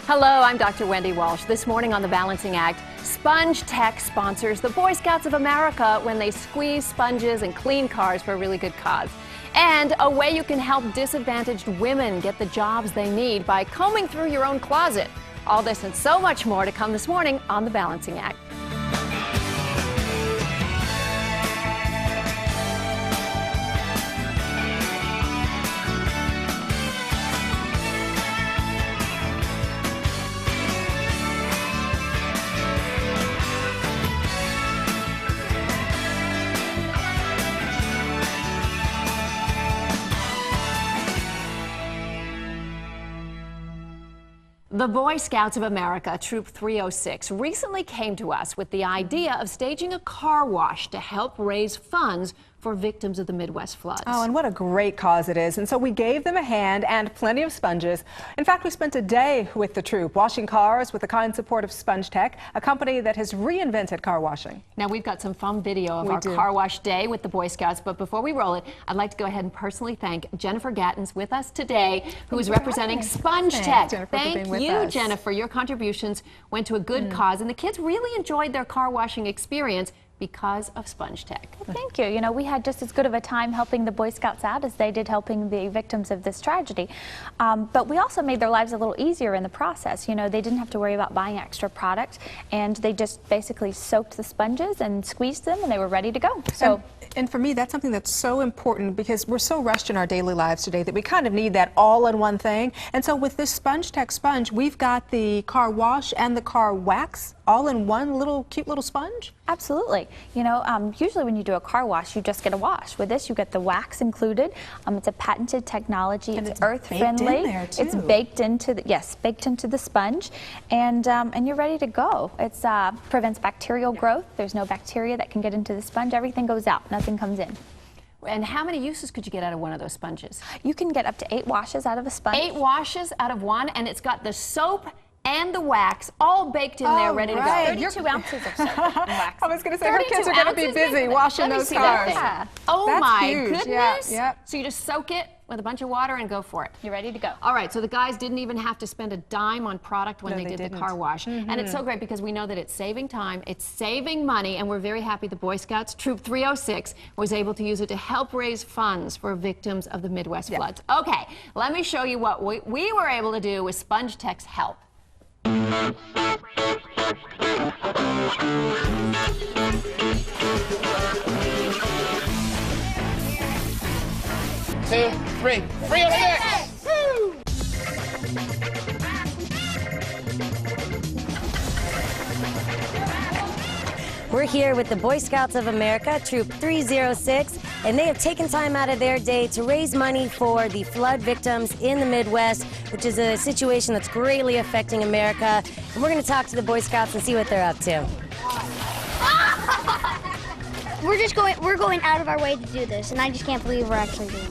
Hello, I'm Dr. Wendy Walsh. This morning on The Balancing Act, Sponge Tech sponsors the Boy Scouts of America when they squeeze sponges and clean cars for a really good cause. And a way you can help disadvantaged women get the jobs they need by combing through your own closet. All this and so much more to come this morning on The Balancing Act. The Boy Scouts of America, Troop 306, recently came to us with the idea of staging a car wash to help raise funds for victims of the Midwest floods. Oh, and what a great cause it is. And so we gave them a hand and plenty of sponges. In fact, we spent a day with the troop washing cars with the kind support of Sponge Tech, a company that has reinvented car washing. Now, we've got some fun video of our car wash day with the Boy Scouts, but before we roll it, I'd like to go ahead and personally thank Jennifer Gattens with us today, who is representing Sponge Tech. Thank you, Jennifer. Your contributions went to a good cause, and the kids really enjoyed their car washing experience because of Sponge Tech. Well, thank you. You know, we had just as good of a time helping the Boy Scouts out as they did helping the victims of this tragedy. But we also made their lives a little easier in the process. You know, they didn't have to worry about buying extra product, and they just basically soaked the sponges and squeezed them, and they were ready to go. So. And for me, that's something that's so important because we're so rushed in our daily lives today that we kind of need that all-in-one thing. And so with this Sponge Tech sponge, we've got the car wash and the car wax all in one little cute little sponge? Absolutely. You know, usually when you do a car wash, you just get a wash. With this, you get the wax included. It's a patented technology. And it's earth-friendly. Baked in there too. It's baked into the baked into the sponge, and you're ready to go. It prevents bacterial growth. There's no bacteria that can get into the sponge. Everything goes out. Nothing comes in. And how many uses could you get out of one of those sponges? You can get up to 8 washes out of a sponge. 8 washes out of one, and it's got the soap and the wax all baked in there, ready to go. 32 ounces of soap and wax. I was going to say, her kids are going to be busy washing those cars. Yeah. Oh, that's my huge. goodness. Yeah. So you just soak it with a bunch of water and go for it. You're ready to go. All right, so the guys didn't even have to spend a dime on product when they did the car wash. And it's so great because we know that it's saving time, it's saving money, and we're very happy the Boy Scouts Troop 306 was able to use it to help raise funds for victims of the Midwest floods. Okay, let me show you what we were able to do with Sponge Tech's help. 2, 3, 306! We're here with the Boy Scouts of America, Troop 306, and they have taken time out of their day to raise money for the flood victims in the Midwest, which is a situation that's greatly affecting America. And we're going to talk to the Boy Scouts and see what they're up to. We're going out of our way to do this, and I just can't believe we're actually doing it.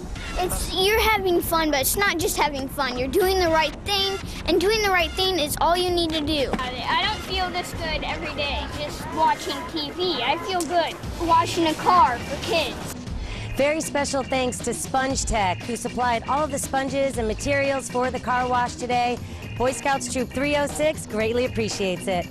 You're having fun, but it's not just having fun. You're doing the right thing, and doing the right thing is all you need to do. I don't feel this good every day just watching TV. I feel good washing a car for kids. Very special thanks to Sponge Tech, who supplied all of the sponges and materials for the car wash today. Boy Scouts Troop 306 greatly appreciates it.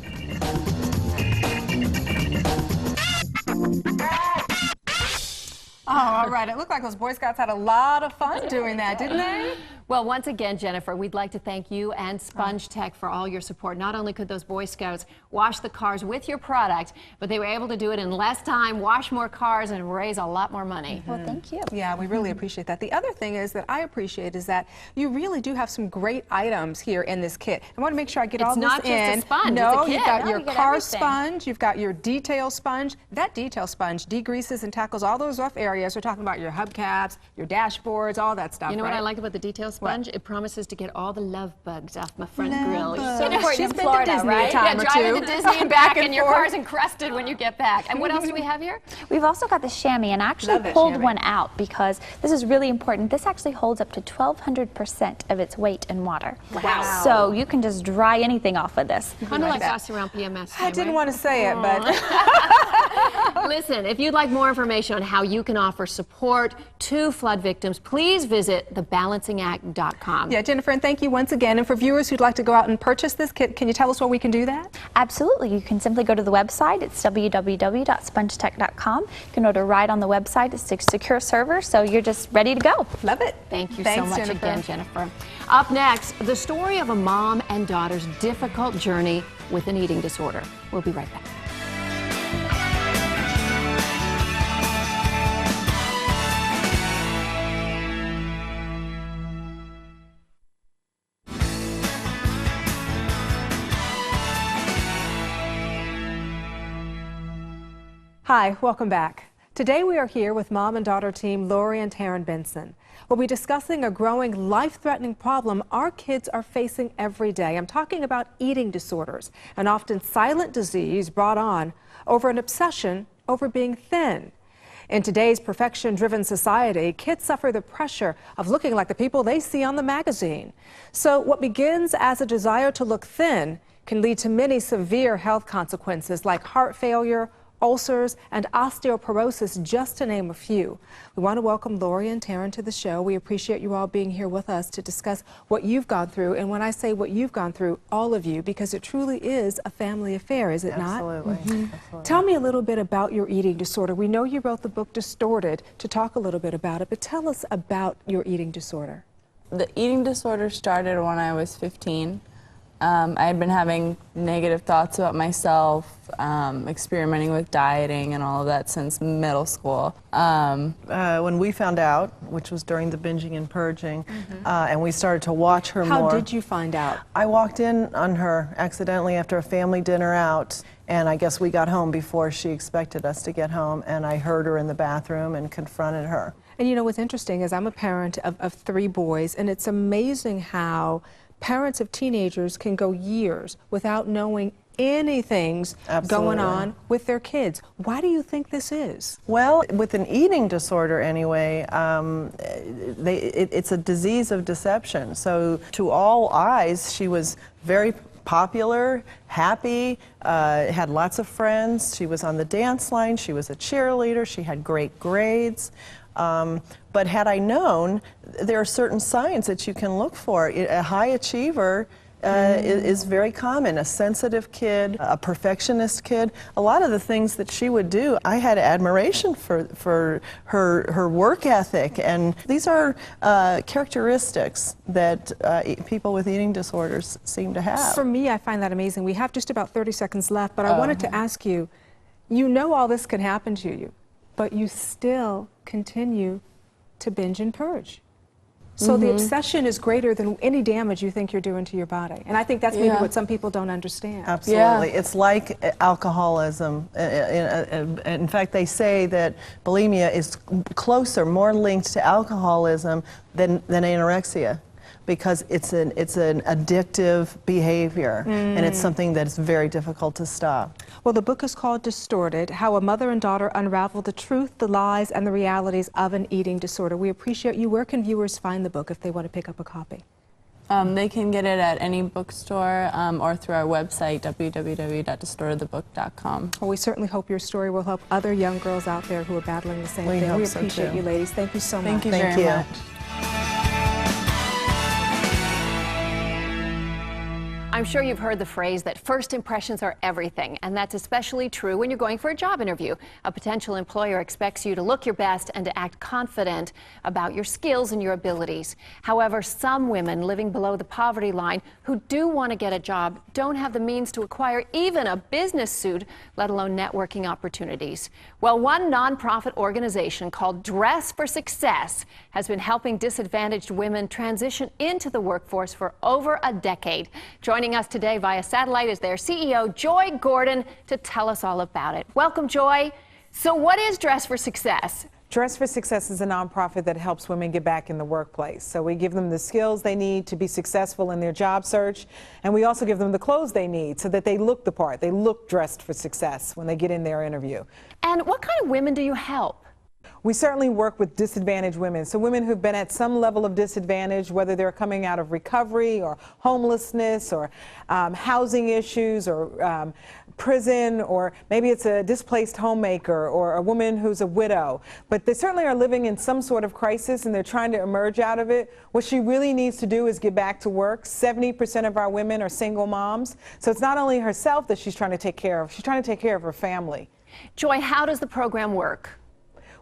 Oh, all right. It looked like those Boy Scouts had a lot of fun doing that, didn't they? Well, once again, Jennifer, we'd like to thank you and Sponge Tech for all your support. Not only could those Boy Scouts wash the cars with your product, but they were able to do it in less time, wash more cars, and raise a lot more money. Well, thank you. Yeah, we really appreciate that. The other thing is that I appreciate is that you really do have some great items here in this kit. I want to make sure I get all this in. It's not just a sponge, no, it's a kit. You've got No, your you get car everything. sponge, you've got your detail sponge. That detail sponge degreases and tackles all those rough areas. We're talking about your hubcaps, your dashboards, all that stuff. You know what right? I like about the detail sponge? It promises to get all the love bugs off my front Love grill. bugs. She's been Florida, to Disney right? a time Yeah, or driving two. to Disney and back, and your forth. car's encrusted when you get back. And what else do we have here? We've also got the chamois, and I actually Love that pulled chamois. one out because this is really important. This actually holds up to 1,200% of its weight in water. Wow. So you can just dry anything off of this. Kind of like that. us around PMS. I didn't want to say it, but Listen, if you'd like more information on how you can offer support to flood victims, please visit thebalancingact.com. Yeah, Jennifer, and thank you once again. And for viewers who'd like to go out and purchase this kit, can you tell us where we can do that? Absolutely. You can simply go to the website. It's www.spongetech.com. You can order right on the website. It's a secure server, so you're just ready to go. Love it. Thank you Thanks, so much Jennifer. again, Jennifer. Up next, the story of a mom and daughter's difficult journey with an eating disorder. We'll be right back. Hi, welcome back. Today we are here with mom and daughter team Lori and Taryn Benson. We'll be discussing a growing life-threatening problem our kids are facing every day. I'm talking about eating disorders, an often silent disease brought on over an obsession over being thin. In today's perfection-driven society, kids suffer the pressure of looking like the people they see on the magazine. So what begins as a desire to look thin can lead to many severe health consequences like heart failure, ulcers, and osteoporosis, just to name a few. We want to welcome Lori and Taryn to the show. We appreciate you all being here with us to discuss what you've gone through. And when I say what you've gone through, all of you, because it truly is a family affair, is it not? Absolutely. Absolutely. Tell me a little bit about your eating disorder. We know you wrote the book Distorted to talk a little bit about it, but tell us about your eating disorder. The eating disorder started when I was 15. I had been having negative thoughts about myself, experimenting with dieting and all of that since middle school. When we found out, which was during the binging and purging, and we started to watch her more. How did you find out? I walked in on her accidentally after a family dinner out, and I guess we got home before she expected us to get home, and I heard her in the bathroom and confronted her. And you know what's interesting is I'm a parent of 3 boys, and it's amazing how parents of teenagers can go years without knowing anything's going on with their kids. Why do you think this is? Well, with an eating disorder anyway, it's a disease of deception. So to all eyes, she was very popular, happy, had lots of friends. She was on the dance line. She was a cheerleader. She had great grades. But had I known, there are certain signs that you can look for. A high achiever is very common. A sensitive kid, a perfectionist kid. A lot of the things that she would do, I had admiration for her work ethic. And these are characteristics that people with eating disorders seem to have. For me, I find that amazing. We have just about 30 seconds left, but I wanted to ask you, you know all this can happen to you, but you still continue to binge and purge. So the obsession is greater than any damage you think you're doing to your body. And I think that's maybe what some people don't understand. Absolutely. It's like alcoholism. In fact, they say that bulimia is closer, more linked to alcoholism than anorexia, because it's an addictive behavior, and it's something that's very difficult to stop. Well, the book is called Distorted, How a Mother and Daughter Unravel the Truth, the Lies, and the Realities of an Eating Disorder. We appreciate you. Where can viewers find the book if they want to pick up a copy? They can get it at any bookstore or through our website, www.distortedthebook.com. Well, we certainly hope your story will help other young girls out there who are battling the same thing. We appreciate you, ladies. Thank you so much. Thank you very much. I'm sure you've heard the phrase that first impressions are everything, and that's especially true when you're going for a job interview. A potential employer expects you to look your best and to act confident about your skills and your abilities. However, some women living below the poverty line who do want to get a job don't have the means to acquire even a business suit, let alone networking opportunities. Well, one nonprofit organization called Dress for Success has been helping disadvantaged women transition into the workforce for over a decade. Joining us today via satellite is their CEO, Joy Gordon, to tell us all about it. Welcome, Joy. So what is Dress for Success? Dress for Success is a nonprofit that helps women get back in the workplace. So we give them the skills they need to be successful in their job search, and we also give them the clothes they need so that they look the part. They look dressed for success when they get in their interview. And what kind of women do you help? we certainly work with disadvantaged women. So women who've been at some level of disadvantage, whether they're coming out of recovery or homelessness or housing issues or prison, or maybe it's a displaced homemaker or a woman who's a widow, but they certainly are living in some sort of crisis and they're trying to emerge out of it. What she really needs to do is get back to work. 70% of our women are single moms, so it's not only herself that she's trying to take care of, she's trying to take care of her family. Joy, how does the program work?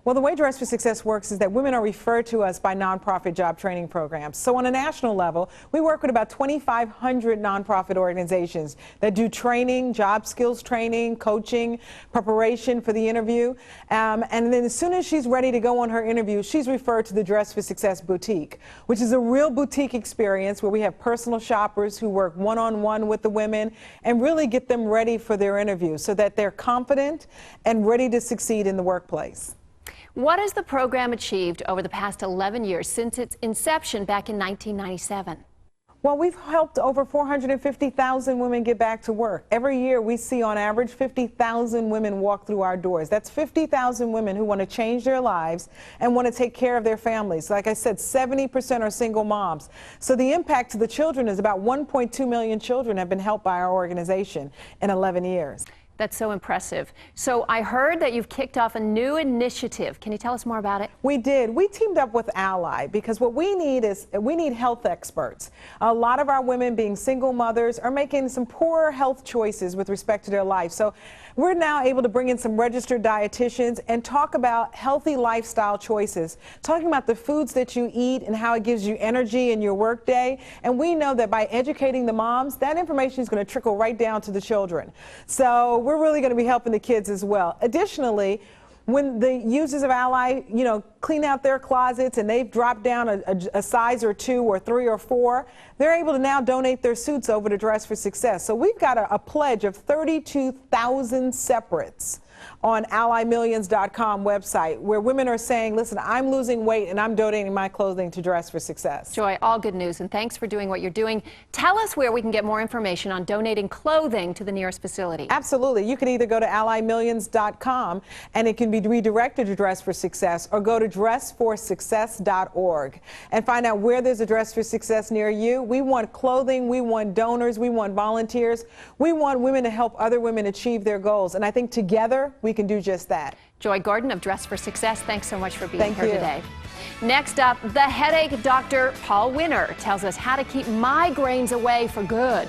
Well, the way Dress for Success works is that women are referred to us by nonprofit job training programs. So on a national level, we work with about 2,500 nonprofit organizations that do training, job skills training, coaching, preparation for the interview. And then as soon as she's ready to go on her interview, she's referred to the Dress for Success Boutique, which is a real boutique experience where we have personal shoppers who work one-on-one with the women and really get them ready for their interview so that they're confident and ready to succeed in the workplace. What has the program achieved over the past 11 years since its inception back in 1997? Well, we've helped over 450,000 women get back to work. Every year we see on average 50,000 women walk through our doors. That's 50,000 women who want to change their lives and want to take care of their families. Like I said, 70% are single moms. So the impact to the children is about 1.2 million children have been helped by our organization in 11 years. That's so impressive. So I heard that you've kicked off a new initiative. Can you tell us more about it? We did. We teamed up with Ally because what we need is health experts. A lot of our women, being single mothers, are making some poor health choices with respect to their life. So we're now able to bring in some registered dietitians and talk about healthy lifestyle choices, talking about the foods that you eat and how it gives you energy in your workday. And we know that by educating the moms, that information is going to trickle right down to the children. So we're really going to be helping the kids as well. Additionally, when the users of Ally, clean out their closets and they've dropped down a size or 2 or 3 or 4, they're able to now donate their suits over to Dress for Success. So we've got a pledge of 32,000 separates on allymillions.com website where women are saying, listen, I'm losing weight and I'm donating my clothing to Dress for Success. Joy, all good news, and thanks for doing what you're doing. Tell us where we can get more information on donating clothing to the nearest facility. Absolutely. You can either go to allymillions.com and it can be redirected to Dress for Success, or go to dressforsuccess.org and find out where there's a Dress for Success near you. We want clothing, we want donors, we want volunteers, we want women to help other women achieve their goals, and I think together we can do just that. Joy Gordon of Dress for Success, thanks so much for being here today. Next up, the headache doctor Paul Winner tells us how to keep migraines away for good.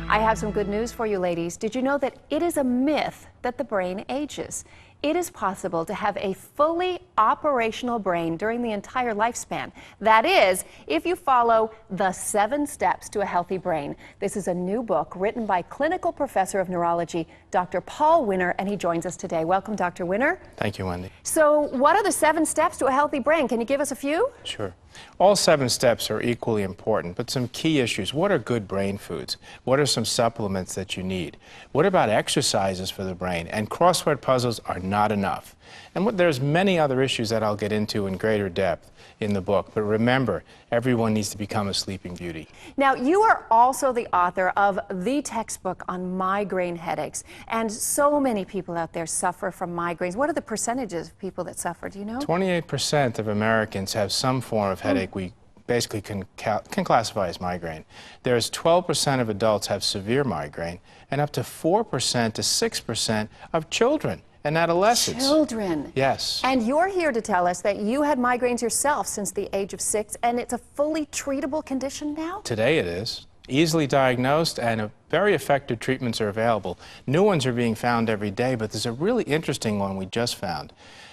I have some good news for you, ladies. Did you know that it is a myth that the brain ages? It is possible to have a fully operational brain during the entire lifespan. That is, if you follow the 7 steps to a healthy brain. This is a new book written by clinical professor of neurology, Dr. Paul Winner, and he joins us today. Welcome, Dr. Winner. Thank you, Wendy. So what are the 7 steps to a healthy brain? Can you give us a few? Sure. All 7 steps are equally important, but some key issues. What are good brain foods? What are some supplements that you need? What about exercises for the brain? And crossword puzzles are not enough. And there's many other issues that I'll get into in greater depth in the book. But remember, everyone needs to become a sleeping beauty. Now, you are also the author of the textbook on migraine headaches. And so many people out there suffer from migraines. What are the percentages of people that suffer? Do you know? 28% of Americans have some form of headache we basically can classify as migraine. There's 12% of adults have severe migraine, and up to 4% to 6% of children and adolescents. Children. Yes. And you're here to tell us that you had migraines yourself since the age of 6, and it's a fully treatable condition now? Today it is. Easily diagnosed, and very effective treatments are available. New ones are being found every day, but there's a really interesting one we just found.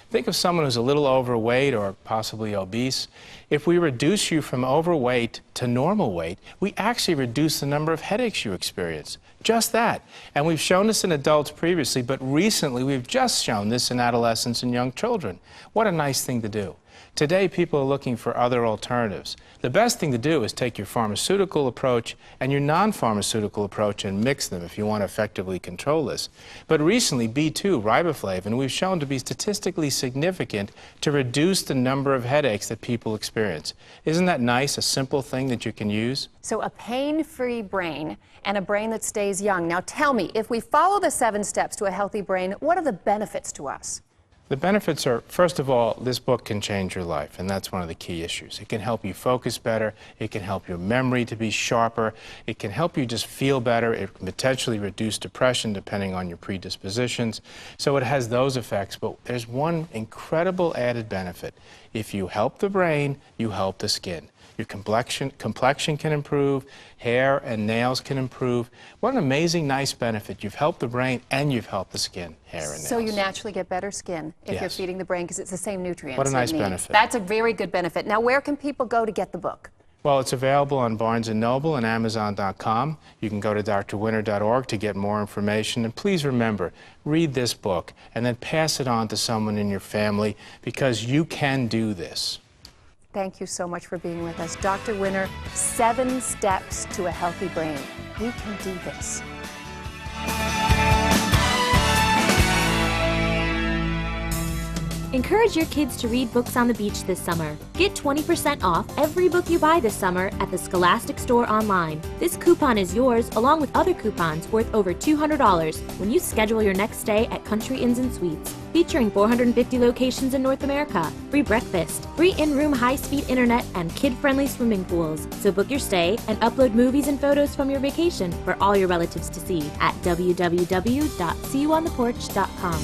Think of someone who's a little overweight or possibly obese. If we reduce you from overweight to normal weight, we actually reduce the number of headaches you experience. Just that. And we've shown this in adults previously, but recently we've just shown this in adolescents and young children. What a nice thing to do. Today, people are looking for other alternatives. The best thing to do is take your pharmaceutical approach and your non-pharmaceutical approach and mix them if you want to effectively control this. But recently, B2, riboflavin, we've shown to be statistically significant to reduce the number of headaches that people experience. Isn't that nice, a simple thing that you can use? So a pain-free brain and a brain that stays young. Now tell me, if we follow the 7 steps to a healthy brain, what are the benefits to us? The benefits are, first of all, this book can change your life, and that's one of the key issues. It can help you focus better. It can help your memory to be sharper. It can help you just feel better. It can potentially reduce depression depending on your predispositions. So it has those effects, but there's one incredible added benefit. If you help the brain, you help the skin. Your complexion can improve, hair and nails can improve. What an amazing, nice benefit. You've helped the brain and you've helped the skin, hair and nails. So you naturally get better skin if you're feeding the brain because it's the same nutrients. What a nice it needs. benefit. That's a very good benefit. Now, where can people go to get the book? Well, it's available on Barnes & Noble and Amazon.com. You can go to drwinner.org to get more information. And please remember, read this book and then pass it on to someone in your family because you can do this. Thank you so much for being with us. Dr. Winner, 7 steps to a healthy brain. We can do this. Encourage your kids to read books on the beach this summer. Get 20% off every book you buy this summer at the Scholastic Store online. This coupon is yours along with other coupons worth over $200 when you schedule your next stay at Country Inns and Suites. Featuring 450 locations in North America, free breakfast, free in-room high-speed internet, and kid-friendly swimming pools. So book your stay and upload movies and photos from your vacation for all your relatives to see at www.seeyouontheporch.com.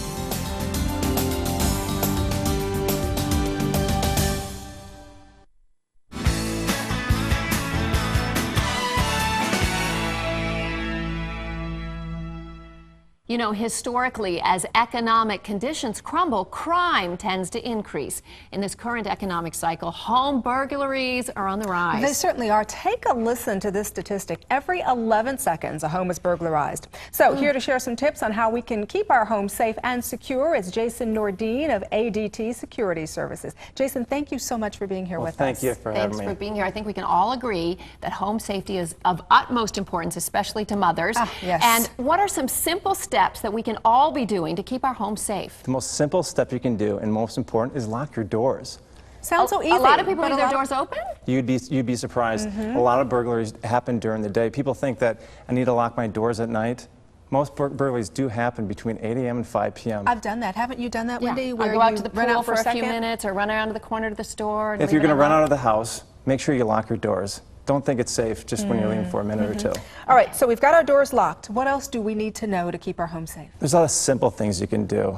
You know, historically, as economic conditions crumble, crime tends to increase. In this current economic cycle, home burglaries are on the rise. They certainly are. Take a listen to this statistic. Every 11 seconds, a home is burglarized. So here to share some tips on how we can keep our home safe and secure is Jason Nordine of ADT Security Services. Jason, thank you so much for being here with us. Thank you for having me. Thanks for being here. I think we can all agree that home safety is of utmost importance, especially to mothers. Yes. And what are some simple steps that we can all be doing to keep our home safe? The most simple step you can do, and most important, is lock your doors. Sounds so easy. A lot of people leave their doors open? You'd be surprised. A lot of burglaries happen during the day. People think that I need to lock my doors at night. Most burglaries do happen between 8 a.m. and 5 p.m. I've done that. Haven't you done that, Wendy? Yeah. Where I'll go out you to the run pool out for a few second? minutes or run around to the corner of the store. If you're going to run out of the house, make sure you lock your doors. Don't think it's safe just when you're leaving for a minute or two. All right, so we've got our doors locked. What else do we need to know to keep our home safe? There's a lot of simple things you can do.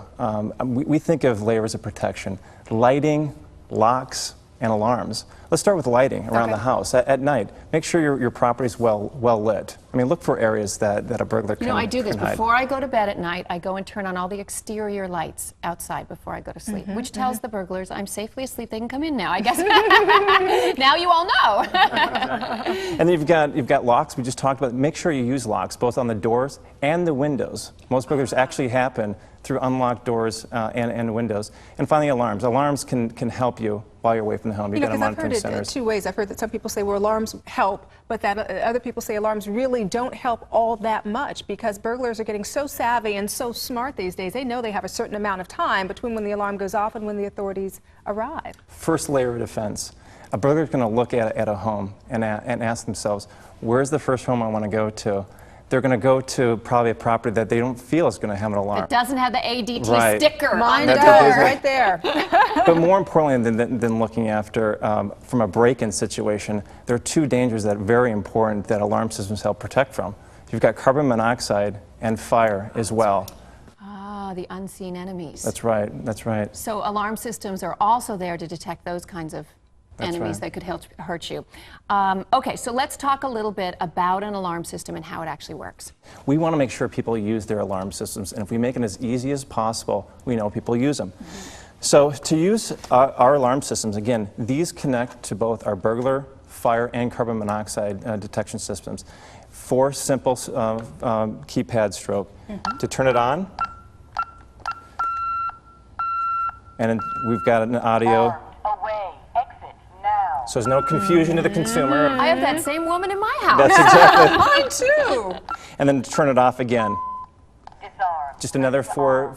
We think of layers of protection: lighting, locks, and alarms. Let's start with lighting around the house. At night, make sure your property's well lit. I mean, look for areas that a burglar can hide. You know, I do this. Before I go to bed at night, I go and turn on all the exterior lights outside before I go to sleep, which tells the burglars I'm safely asleep. They can come in now, I guess. Now you all know. And then you've got locks. We just talked about. Make sure you use locks, both on the doors and the windows. Most burglars actually happen through unlocked doors and windows. And finally, alarms. Alarms can help you while you're away from the home. You know, because I've heard it 2 ways. I've heard that some people say, well, alarms help, but that other people say alarms really don't help all that much because burglars are getting so savvy and so smart these days. They know they have a certain amount of time between when the alarm goes off and when the authorities arrive. First layer of defense. A burglar's going to look at a home and ask themselves, where's the first home I want to go to? They're going to go to probably a property that they don't feel is going to have an alarm. It doesn't have the ADT Right. sticker. Mine on the does, door. right there. But more importantly than looking after from a break-in situation, there are 2 dangers that are very important that alarm systems help protect from. You've got carbon monoxide and fire as well. Ah, the unseen enemies. That's right. That's right. So alarm systems are also there to detect those kinds of enemies right. that could hurt you. Okay, so let's talk a little bit about an alarm system and how it actually works. We want to make sure people use their alarm systems, and if we make it as easy as possible, we know people use them. So to use our alarm systems, again, these connect to both our burglar, fire, and carbon monoxide detection systems. 4 simple keypad stroke. To turn it on, and we've got an audio. So there's no confusion to the consumer. I have that same woman in my house. That's exactly. Mine too. And then turn it off again. Just another four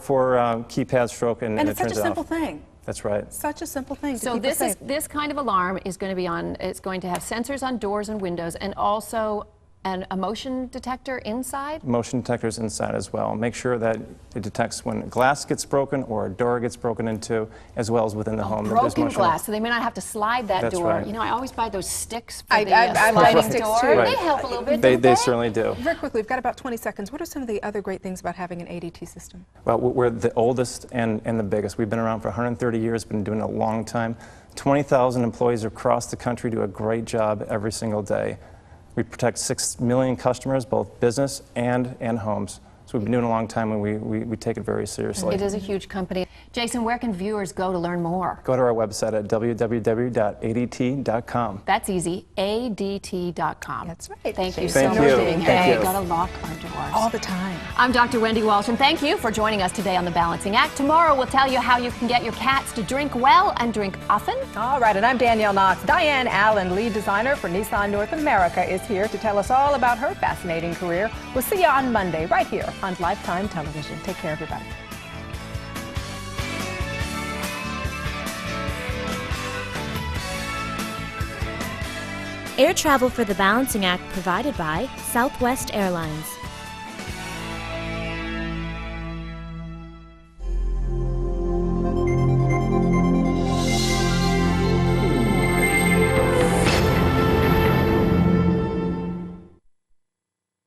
keypad stroke and And it it's such a turns it simple off. thing. That's right. Such a simple thing. To So keep us safe. this kind of alarm is going to be on. It's going to have sensors on doors and windows, and also a motion detector inside. Motion detectors inside as well. Make sure that it detects when glass gets broken or a door gets broken into, as well as within the home. There's Broken motion. glass, so they may not have to slide that That's door. right. You know, I always buy those sticks for I the like sliding sticks door. too. They Right. help a little bit. They don't certainly do. Very quickly, we've got about 20 seconds. What are some of the other great things about having an ADT system? Well, we're the oldest and the biggest. We've been around for 130 years, been doing it a long time. 20,000 employees across the country do a great job every single day. We protect 6 million customers, both business and homes. So we've been doing it a long time, and we take it very seriously. It is a huge company. Jason, where can viewers go to learn more? Go to our website at www.adt.com. That's easy, ADT.com. That's right. Thank you Thank so you. much for being here. Thank you. We've got to lock our doors. All the time. I'm Dr. Wendy Walsh, and thank you for joining us today on The Balancing Act. Tomorrow we'll tell you how you can get your cats to drink well and drink often. All right, and I'm Danielle Knox. Diane Allen, lead designer for Nissan North America, is here to tell us all about her fascinating career. We'll see you on Monday right here on Lifetime Television. Take care, everybody. Air travel for The Balancing Act provided by Southwest Airlines.